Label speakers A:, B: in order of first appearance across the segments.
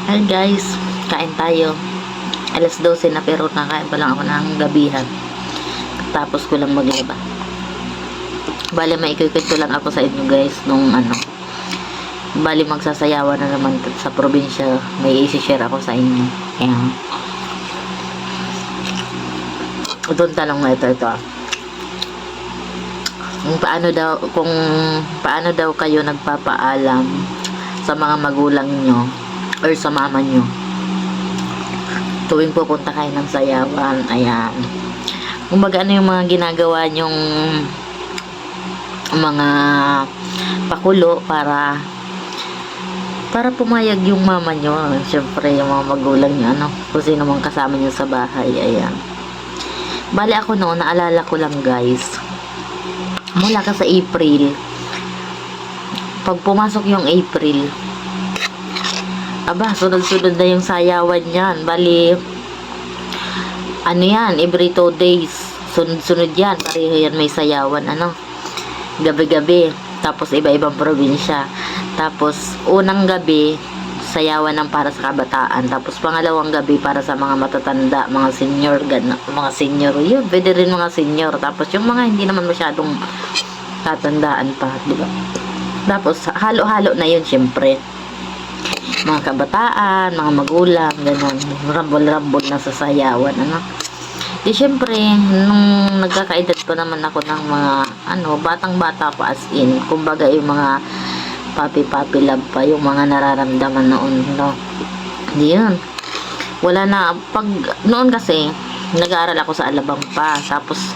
A: Hi guys, kain tayo. Alas 12 na pero nakain pa lang ako ng gabihan. Tapos ko lang maglaba. Bali may ikukwento lang ako sa inyo guys nung bali magsasayawan na naman sa probinsya. May i-share ako sa inyo. Kaya doon talong na ito. Kung paano daw kayo nagpapaalam sa mga magulang nyo or sa mama nyo tuwing pupunta kayo ng sayawan. Ayan, kumbaga ano yung mga ginagawa nyong mga pakulo para pumayag yung mama nyo, syempre yung mga magulang nyo, kung sino mang kasama nyo sa bahay. Ayan, bali ako noon, naalala ko lang guys, mula ka sa April, pag pumasok yung April, aba, sunod-sunod na yung sayawan yan. Bali, yan, every 2 days, sunod-sunod yan, pareho yan may sayawan, gabi-gabi, tapos iba-ibang probinsya. Tapos, unang gabi, sayawan ng para sa kabataan, tapos pangalawang gabi para sa mga matatanda, mga senior, yun, pwede rin mga senior, tapos yung mga hindi naman masyadong tatandaan pa, diba? Tapos, halo-halo na yun, syempre. Mga kabataan, mga magulang, ganun, rambol-rambol na sa sayawan, Di syempre, nung nagkakaedad pa naman ako ng mga, batang-bata pa as in, kumbaga yung mga papi-papi love pa, yung mga nararamdaman noon, Di yun. Wala na, noon kasi, nag-aaral ako sa Alabang pa, tapos,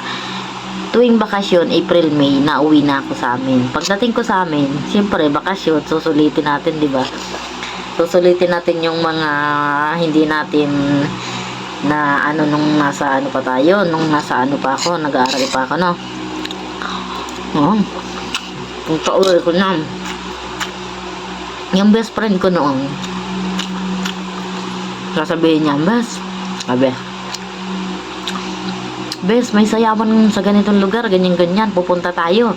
A: tuwing bakasyon, April, May, nauwi na ako sa amin. Pagdating ko sa amin, syempre, bakasyon, susulitin natin, di ba? Susulitin natin yung mga hindi natin na nung nasa pa tayo, nung nasa pa ako, nag-aaral pa ako, kung pauwi ko na, yung best friend ko noon, sasabihin niya, Bes, may sayawan sa ganitong lugar, ganyan-ganyan, pupunta tayo.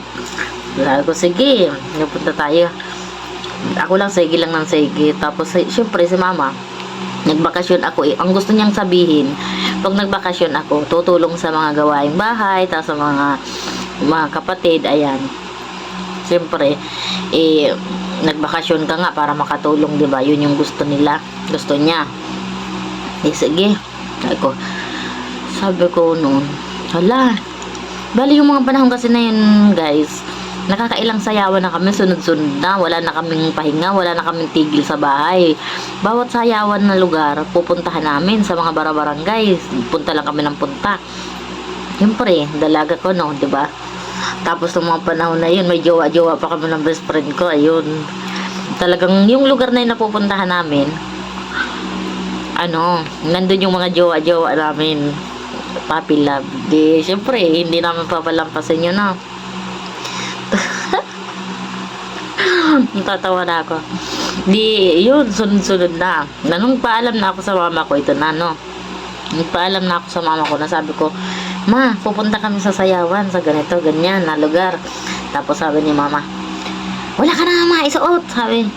A: Sabi ko, sige, pupunta tayo. Ako lang, sige lang ng sige. Tapos, syempre, si mama, nagbakasyon ako. Ang gusto niyang sabihin, pag nagbakasyon ako, tutulong sa mga gawaing bahay, tapos sa mga kapatid, ayan. Syempre, nagbakasyon ka nga para makatulong, diba? Yun yung gusto nila. Gusto niya. Sige. Sabi ko noon, hala, bali yung mga panahon kasi na yun guys, nakakailang sayawan na kami, sunod-sunod na, wala na kaming pahinga, wala na kaming tigil sa bahay. Bawat sayawan na lugar, pupuntahan namin sa mga barangay, punta lang kami ng punta. Siyempre, dalaga ko diba? Tapos ng mga panahon na yun, may jowa-jowa pa kami ng best friend ko, ayun. Talagang yung lugar na yun na pupuntahan namin, nandun yung mga jowa-jowa namin, papi love. Di, syempre, hindi namin papalampasin yun, Tatawa na ako. Di, yun, sunod-sunod na. Nung paalam na ako sa mama ko, ito na, Nagpaalam na ako sa mama ko, na sabi ko, ma, pupunta kami sa sayawan, sa ganito, ganyan, na lugar. Tapos sabi ni mama, wala ka na maisuot, sabi.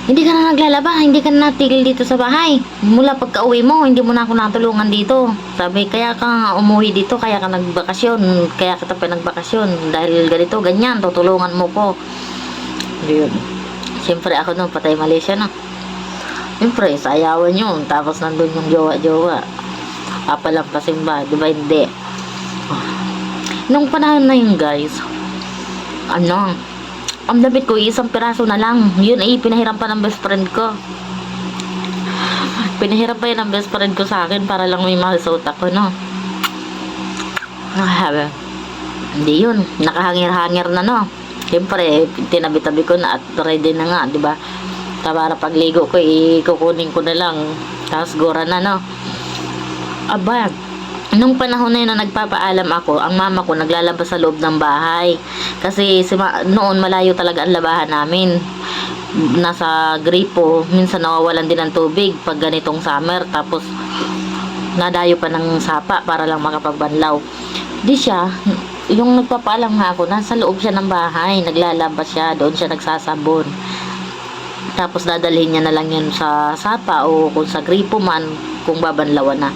A: Hindi ka na naglalaba, hindi ka na natigil dito sa bahay. Mula pagka-uwi mo, hindi mo na ako natulungan dito. Sabi, kaya ka nga umuwi dito, kaya ka nagbakasyon, kaya kita pinagbakasyon. Dahil ganito, ganyan, tutulungan mo ko. Yun. Siyempre ako nung patay Malaysia Siyempre, sayawan yun. Tapos nandun yung jowa-jowa. Papalampasin ba? Diba hindi? Nung panahon na yun guys, ang damit ko, isang piraso na lang. Yun ay pinahiram pa ng best friend ko. Pinahiram pa yun ng best friend ko sa akin para lang may mahal-suot ako, Hindi yun. Nakahangir-hangir na, Siyempre, tinabi-tabi ko na at ready na nga, diba? Para pagligo ko, kukunin ko na lang. Tapos gora na, Aba, nung panahon na yun na nagpapaalam ako, ang mama ko naglalabas sa loob ng bahay. Kasi noon malayo talaga ang labahan namin. Nasa gripo, minsan nawawalan din ng tubig pag ganitong summer. Tapos nadayo pa ng sapa para lang makapagbanlaw. Di siya, yung nagpapaalam nga ako, nasa loob siya ng bahay, naglalabas siya, doon siya nagsasabon. Tapos dadalhin niya na lang yun sa sapa o kung sa gripo man, kung babanlawan na.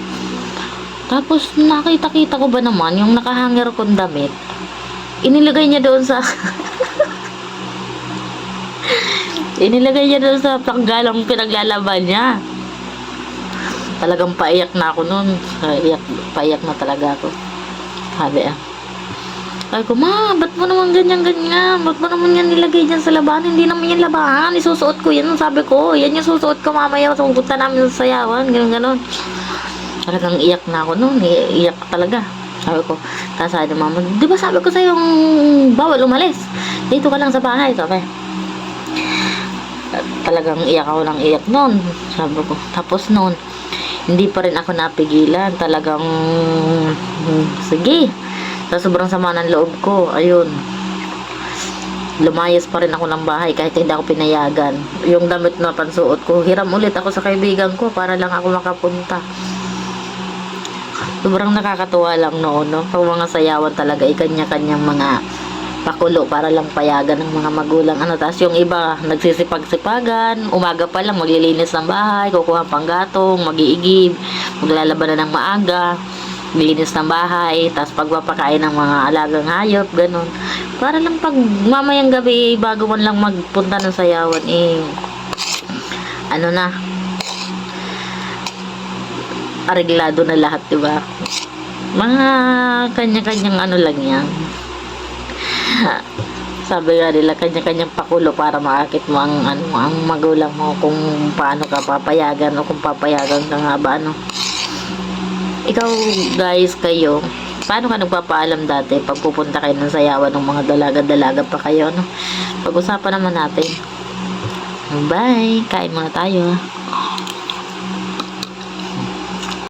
A: Tapos nakita-kita ko ba naman yung nakahanger kong damit, inilagay niya doon sa inilagay niya doon sa panggalang pinaglalaban niya. Talagang paiyak na ako noon. Paiyak na talaga ako. Sabi Sabi ko, ma, ba't mo naman ganyan-ganyan? Ba't mo naman yan nilagay dyan sa labahan? Hindi naman yan labahan. Isusuot ko yan. Sabi ko, yan yung susuot ko mamaya sa pupunta namin sa sayawan. Ganun-ganun. Talagang iyak na ako noon. Iyak talaga. Sabi ko, tapos sabi ni mama, di ba sabi ko sa'yo bawal umalis? Dito ka lang sa bahay. Sabi. Talagang iyak ako ng iyak noon. Sabi ko, tapos noon, hindi pa rin ako napigilan. Talagang, sige. Sa sobrang sama ng loob ko, ayun. Lumayas pa rin ako ng bahay kahit hindi ako pinayagan. Yung damit na pansuot ko, hiram ulit ako sa kaibigan ko para lang ako makapunta. Sobrang nakakatuwa lang noon, no? Pag mga sayawan talaga, ikanya-kanyang mga pakulo para lang payagan ng mga magulang. Tapos yung iba, nagsisipag-sipagan, umaga pa lang, maglilinis ng bahay, kukuha pang gatong, mag-iigib, maglalaban na ng maaga, maglilinis ng bahay, tapos pagpapakain ng mga alagang hayop, ganun. Para lang pag mamayang gabi, bago man lang magpunta ng sayawan, areglado na lahat, diba? Mga kanya-kanyang lang yan. Sabi nga nila, kanya-kanyang pakulo para maakit mo ang magulang mo kung paano ka papayagan o kung papayagan ka nga ba, Ikaw, guys, kayo, paano ka nagpapaalam dati pag pupunta kayo ng sayawan ng mga dalaga-dalaga pa kayo, Pag-usapan naman natin. Bye! Kain muna tayo.